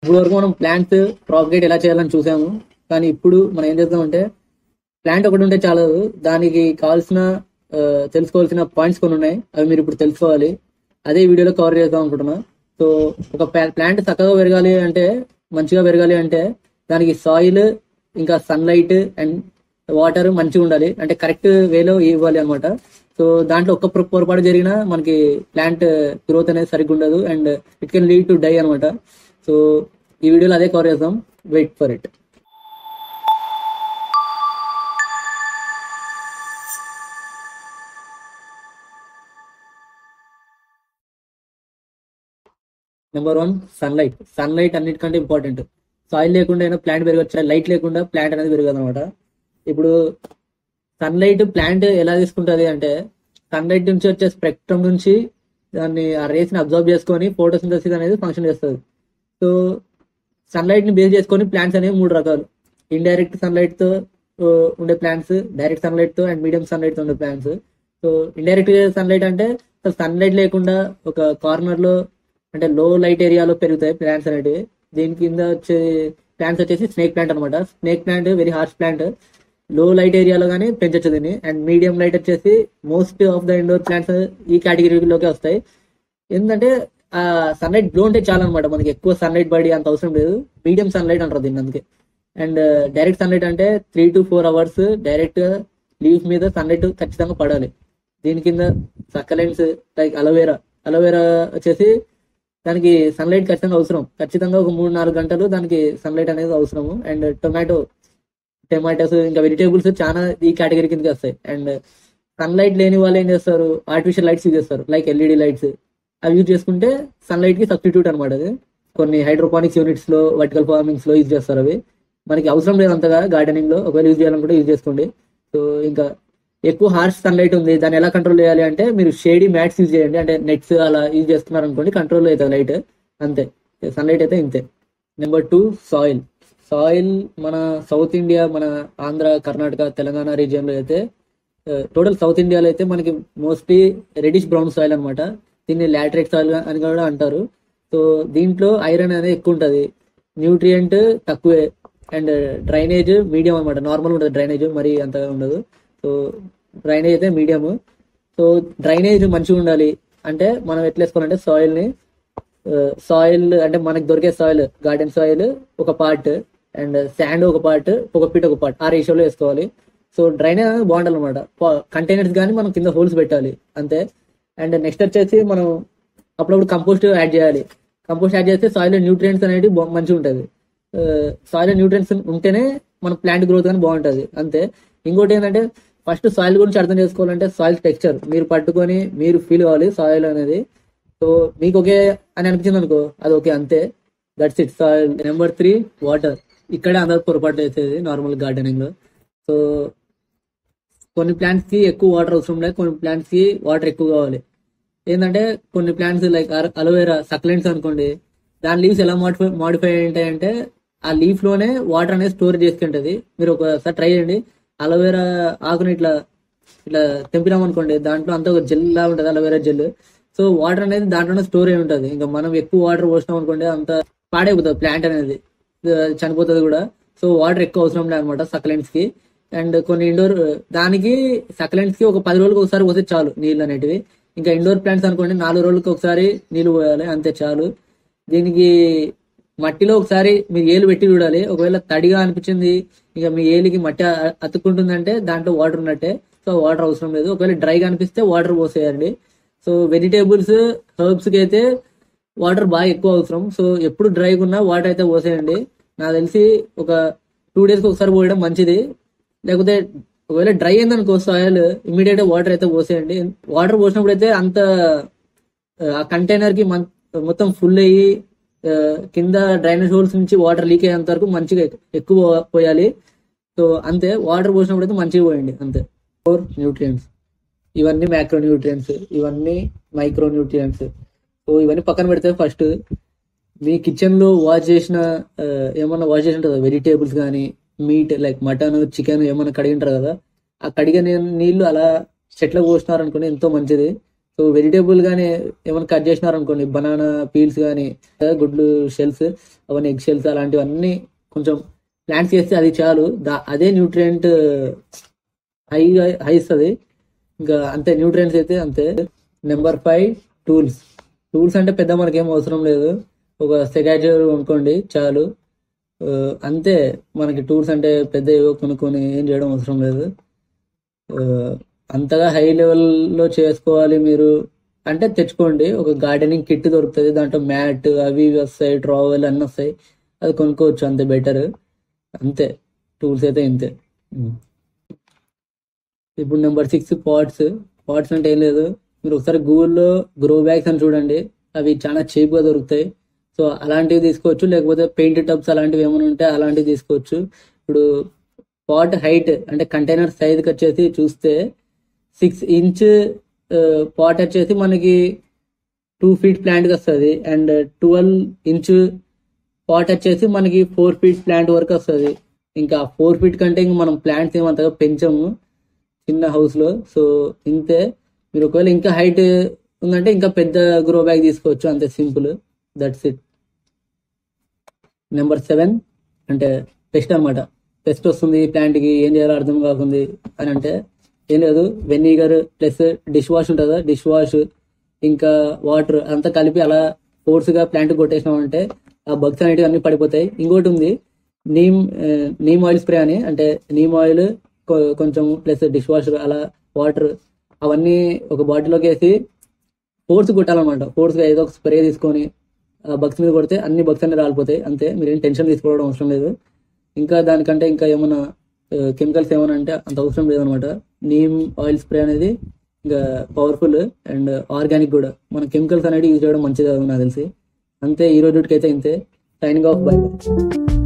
ఇప్పుడు వరకు మనం ప్లాంట్స్ ప్రాపగేట్ ఎలా చేయాలని చూసాము. కానీ ఇప్పుడు మనం ఏం చేద్దామంటే ప్లాంట్ ఒకటి ఉంటే చాలదు, దానికి కావాల్సిన తెలుసుకోవాల్సిన పాయింట్స్ కొన్ని ఉన్నాయి, అవి మీరు ఇప్పుడు తెలుసుకోవాలి. అదే వీడియోలో కవర్ చేద్దాం అనుకుంటున్నా. సో ఒక ప్లాంట్ చక్కగా పెరగాలి అంటే, మంచిగా పెరగాలి అంటే దానికి సాయిల్, ఇంకా సన్లైట్ అండ్ వాటర్ మంచిగా ఉండాలి, అంటే కరెక్ట్ వేలో ఇవ్వాలి అనమాట. సో దాంట్లో ఒక్క పొరపాటు జరిగినా మనకి ప్లాంట్ గ్రోత్ అనేది సరిగ్గా ఉండదు and it can lead to die అనమాట. సో ఈ వీడియోలో అదే కవర్ చేద్దాం, wait for it. Number 1, sunlight. Sunlight అన్నిటికంటే ఇంపార్టెంట్. సాయిల్ లేకుండా అయినా ప్లాంట్ పెరగచ్చు, లైట్ లేకుండా ప్లాంట్ అనేది పెరగదు అనమాట. ఇప్పుడు సన్లైట్ ప్లాంట్ ఎలా తీసుకుంటది అంటే, సన్లైట్ నుంచి వచ్చే స్పెక్ట్రమ్ నుంచి దాన్ని ఆ రేస్ ని అబ్జర్వ్ చేసుకొని ఫోటోసింథసిస్ అనేది ఫంక్షన్ చేస్తుంది. సో సన్లైట్ ని బేస్ చేసుకొని ప్లాంట్స్ అనేవి 3 రకాలు. ఇండైరెక్ట్ సన్లైట్ తో ఉండే ప్లాంట్స్, డైరెక్ట్ సన్లైట్ తో అండ్ మీడియం సన్లైట్ తో ఉండే ప్లాంట్స్. సో ఇండైరెక్ట్ సన్లైట్ అంటే సన్లైట్ లేకుండా ఒక కార్నర్ లో, అంటే లో లైట్ ఏరియాలో పెరుగుతాయి ప్లాంట్స్ అనేటివి. దీని కింద వచ్చే ప్లాంట్స్ వచ్చేసి స్నేక్ ప్లాంట్ అనమాట. Snake plant very harsh plant, low light ఏరియాలో కానీ పెంచొచ్చు దీన్ని. అండ్ మీడియం లైట్ వచ్చేసి most of the indoor plants ఈ కేటగిరీలోకి వస్తాయి. ఎందుకంటే ఆ సన్లైట్ గ్లో ఉంటే చాలా అనమాట, మనకి ఎక్కువ సన్లైట్ బడి అంత అవసరం లేదు. మీడియం సన్లైట్ అంటారు దీన్ని అందుకే. అండ్ డైరెక్ట్ సన్లైట్ అంటే 3 to 4 hours డైరెక్ట్ లీవ్స్ మీద సన్లైట్ ఖచ్చితంగా పడాలి. దీని కింద సక్కలెంట్స్ లైక్ అలోవేరా వచ్చేసి దానికి సన్లైట్ ఖచ్చితంగా అవసరం. ఖచ్చితంగా ఒక 3-4 గంటలు దానికి సన్లైట్ అనేది అవసరము. అండ్ టొమాటోస్ ఇంకా వెజిటేబుల్స్ చాలా ఈ కేటగిరీ కిందకి వస్తాయి. అండ్ సన్లైట్ లేని వాళ్ళు ఏం చేస్తారు, ఆర్టిఫిషియల్ లైట్స్ యూజ్ చేస్తారు, లైక్ ఎల్ఈడి లైట్స్. అవి యూజ్ చేసుకుంటే సన్లైట్ కి సబ్స్టిట్యూట్ అనమాట అది. కొన్ని హైడ్రోపానిక్స్ యూనిట్స్ లో, వర్టికల్ ఫార్మింగ్స్ లో యూజ్ చేస్తారు. అవి మనకి అవసరం లేదు అంతగా గార్డెనింగ్ లో, ఒకవేళ యూజ్ చేయాలనుకుంటే యూజ్ చేసుకోండి. సో ఇంకా ఎక్కువ హార్ష్ సన్లైట్ ఉంది, దాన్ని ఎలా కంట్రోల్ చేయాలి అంటే మీరు షేడీ మ్యాట్స్ యూజ్ చేయండి, అంటే నెట్స్ అలా యూజ్ చేస్తున్నారు అనుకోండి, కంట్రోల్ అవుతుంది లైట్. అంతే, సన్లైట్ అయితే ఇంతే. Number 2, soil. సాయిల్ మన సౌత్ ఇండియా, మన ఆంధ్ర, కర్ణాటక, తెలంగాణ రీజియన్ లో అయితే, టోటల్ సౌత్ ఇండియాలో అయితే మనకి మోస్ట్లీ రెడిష్ బ్రౌన్ సాయిల్ అనమాట. దీన్ని లాటరైట్ సాయిల్ అని కూడా అంటారు. సో దీంట్లో ఐరన్ అనేది ఎక్కువ ఉంటుంది, న్యూట్రియంట్ తక్కువే, అండ్ డ్రైనేజ్ మీడియం అనమాట. నార్మల్ ఉంటుంది డ్రైనేజ్, మరి అంతగా ఉండదు. సో డ్రైనేజ్ అయితే మీడియం. సో డ్రైనేజ్ మంచిగా ఉండాలి అంటే మనం ఎట్లా వేసుకోవాలంటే సాయిల్ అంటే మనకి దొరికే సాయిల్, గార్డెన్ సాయిల్ ఒక పార్ట్ అండ్ శాండ్ ఒక పార్ట్, పొగపీట ఒక పార్ట్, ఆ రేషియోలో వేసుకోవాలి. సో డ్రైనేజ్ అనేది బాగుండాలి అనమాట. కంటైనర్స్ కానీ మనం కింద హోల్స్ పెట్టాలి అంతే. అండ్ నెక్స్ట్ వచ్చేసి మనం అప్పుడప్పుడు కంపోస్ట్ యాడ్ చేయాలి. కంపోస్ట్ యాడ్ చేస్తే సాయిల్ న్యూట్రియంట్స్ అనేది మంచిగా ఉంటుంది. సాయిల్ న్యూట్రియంట్స్ ఉంటేనే మన ప్లాంట్ గ్రోత్ కానీ బాగుంటుంది అంతే. ఇంకోటి ఏంటంటే ఫస్ట్ సాయిల్ గురించి అర్థం చేసుకోవాలంటే సాయిల్ టెక్స్చర్ మీరు పట్టుకొని మీరు ఫీల్ కావాలి సాయిల్ అనేది. సో మీకు ఓకే అని అనిపించింది అనుకో, అది ఓకే అంతే, that's it soil. Number 3, water. ఇక్కడే అందరు పొరపాటు వేసేది నార్మల్ గార్డెనింగ్ లో. సో కొన్ని ప్లాంట్స్ కి ఎక్కువ వాటర్ అవసరం లేదు, కొన్ని ప్లాంట్స్ కి వాటర్ ఎక్కువ కావాలి. ఏంటంటే కొన్ని ప్లాంట్స్ లైక్ అలోవేరా, సక్లెంట్స్ అనుకోండి, దాని లీవ్స్ ఎలా మాడిఫై ఉంటాయంటే ఆ లీఫ్ లోనే వాటర్ అనేది స్టోర్ చేసుకుంటది. మీరు ఒకసారి ట్రై చేయండి. అలోవేరా ఆకుని ఇట్లా ఇట్లా తెంపినాం అనుకోండి, దాంట్లో అంతా ఒక జెల్ లా ఉంటుంది, అలోవేరా జెల్. సో వాటర్ అనేది దాంట్లోనే స్టోర్ అయి ఉంటుంది. ఇంకా మనం ఎక్కువ వాటర్ పోసినాం అనుకోండి, అంత పాడైపోతుంది ప్లాంట్ అనేది, చనిపోతుంది కూడా. సో వాటర్ ఎక్కువ అవసరం లేదు అనమాట సక్లెంట్స్ కి. అండ్ కొన్ని ఇండోర్ దానికి సక్లెంట్స్ కి ఒక 10 రోజులకు ఒకసారి పోతే చాలు నీళ్ళు అనేటివి. ఇంకా ఇండోర్ ప్లాంట్స్ అనుకోండి 4 రోజులకు ఒకసారి నీళ్లు పోయాలి, అంతే చాలు. దీనికి మట్టిలో ఒకసారి మీరు ఏలు పెట్టి చూడాలి. ఒకవేళ తడిగా అనిపించింది, ఇక మీ ఏలికి మట్టి అతుక్కుంటుందంటే దాంట్లో వాటర్ ఉన్నట్టే. సో వాటర్ అవసరం లేదు. ఒకవేళ డ్రైగా అనిపిస్తే వాటర్ పోసేయండి. సో వెజిటేబుల్స్, హర్బ్స్ కి అయితే వాటర్ బాగా ఎక్కువ అవసరం. సో ఎప్పుడు డ్రైగా ఉన్నా వాటర్ అయితే పోసేయండి. నాకు తెలిసి ఒక 2 days కి ఒకసారి పోయడం మంచిది. లేకపోతే ఒకవేళ డ్రై అయిందనుకో సాయిల్, ఇమీడియట్ గా వాటర్ అయితే పోసేయండి. వాటర్ పోసినప్పుడు అయితే అంత ఆ కంటైనర్ కి మొత్తం ఫుల్ అయ్యి కింద డ్రైనేజ్ హోల్స్ నుంచి వాటర్ లీక్ అయ్యేంత వరకు మంచిగా ఎక్కువ పోయాలి. సో అంతే, వాటర్ పోసినప్పుడు అయితే మంచిగా పోయండి అంతే. 4 న్యూట్రియంట్స్. ఇవన్నీ మ్యాక్రో న్యూట్రియంట్స్, ఇవన్నీ మైక్రో న్యూట్రియంట్స్. సో ఇవన్నీ పక్కన పెడితే ఫస్ట్ మీ కిచెన్ లో ఏమన్నా వాష్ చేసి ఉంటుంది వెజిటేబుల్స్ కానీ, మీట్ లైక్ మటన్, చికెన్ ఏమన్నా కడిగింటారు కదా, ఆ కడిగిన నీళ్లు అలా చెట్లకు పోసినారు అనుకోండి ఎంతో మంచిది. సో వెజిటేబుల్ గానీ ఏమైనా కట్ చేసినారనుకోండి, బనానా పీల్స్ కానీ, గుడ్లు షెల్స్, అవన్నీ ఎగ్ షెల్స్ అలాంటివన్నీ కొంచెం ప్లాంట్స్ చేస్తే అది చాలు. అదే న్యూట్రియంట్ హై హై ఇస్తుంది. ఇంకా అంతే, న్యూట్రియంట్స్ అయితే అంతే. Number 5 tools. టూల్స్ అంటే పెద్ద మనకేం అవసరం లేదు, ఒక సెకాజర్ కొనుక్కోండి చాలు. అంతే, మనకి టూల్స్ అంటే పెద్ద ఏవో కొనుక్కొని ఏం చేయడం అవసరం లేదు. అంతగా హై లెవెల్లో చేసుకోవాలి మీరు అంటే తెచ్చుకోండి, ఒక గార్డెనింగ్ కిట్ దొరుకుతుంది, దాంట్లో మ్యాట్ అవి ఇవి వస్తాయి, ట్రావెల్ అన్నీ వస్తాయి, అది కొనుక్కోవచ్చు, అంతే బెటర్. అంతే, టూల్స్ అయితే ఇంతే. ఇప్పుడు నెంబర్ 6 పాట్స్. పాట్స్ అంటే ఏం లేదు, మీరు ఒకసారి గూగుల్లో గ్రో బ్యాగ్స్ అని చూడండి, అవి చాలా చీప్గా దొరుకుతాయి. సో అలాంటివి తీసుకోవచ్చు, లేకపోతే పెయింట్ టబ్స్ అలాంటివి ఏమైనా ఉంటే అలాంటివి తీసుకోవచ్చు. ఇప్పుడు పాట్ హైట్ అంటే కంటైనర్ సైజ్కి వచ్చేసి చూస్తే 6 ఇంచ్ పాట్ వచ్చేసి మనకి 2 feet ప్లాంట్కి వస్తుంది. అండ్ 12 ఇంచ్ పాట్ వచ్చేసి మనకి 4 feet ప్లాంట్ వరకు వస్తుంది. ఇంకా 4 feet కంటే ఇంకా మనం ప్లాంట్స్ ఏమంతగా పెంచము చిన్న హౌస్లో. సో ఇంతే, మీరు ఒకవేళ ఇంకా హైట్ ఉందంటే ఇంకా పెద్ద గ్రో బ్యాగ్ తీసుకోవచ్చు, అంతే సింపుల్, దట్స్ ఇట్. నెంబర్ 7 అంటే పెస్ట్ అనమాట. పెస్ట్ వస్తుంది ప్లాంట్కి, ఏం చేయాలో అర్థం కాకుంది అని అంటే ఏం లేదు, వెనిగర్ ప్లస్ డిష్ వాష్ ఉంటుందా, డిష్ వాష్ ఇంకా వాటర్ అంతా కలిపి అలా ఫోర్స్గా ప్లాంట్ కొట్టేసినామంటే ఆ బగ్స్ అనేటివి అన్ని పడిపోతాయి. ఇంకోటి ఉంది, నీమ్ ఆయిల్ స్ప్రే అని, అంటే నీమ్ ఆయిల్ కొంచెం ప్లస్ డిష్ వాషర్ అలా వాటర్ అవన్నీ ఒక బాటిల్లోకి వేసి ఫోర్స్ కొట్టాలన్నమాట. ఫోర్స్గా ఏదో ఒక స్ప్రే తీసుకొని ఆ బగ్స్ మీద కొడితే అన్ని బగ్స్ అన్ని రాలిపోతాయి, అంతే. మీరేం టెన్షన్ తీసుకోవడం అవసరం లేదు. ఇంకా దానికంటే ఇంకా ఏమైనా కెమికల్స్ ఏమైనా అంటే అంత అవసరం లేదనమాట. నీమ్ ఆయిల్ స్ప్రే అనేది ఇంకా పవర్ఫుల్ అండ్ ఆర్గానిక్ కూడా. మన కెమికల్స్ అనేది యూజ్ చేయడం మంచిది నాకు తెలిసి. అంతే, ఈ రోజుకైతే ఇంతే. Signing off, by by.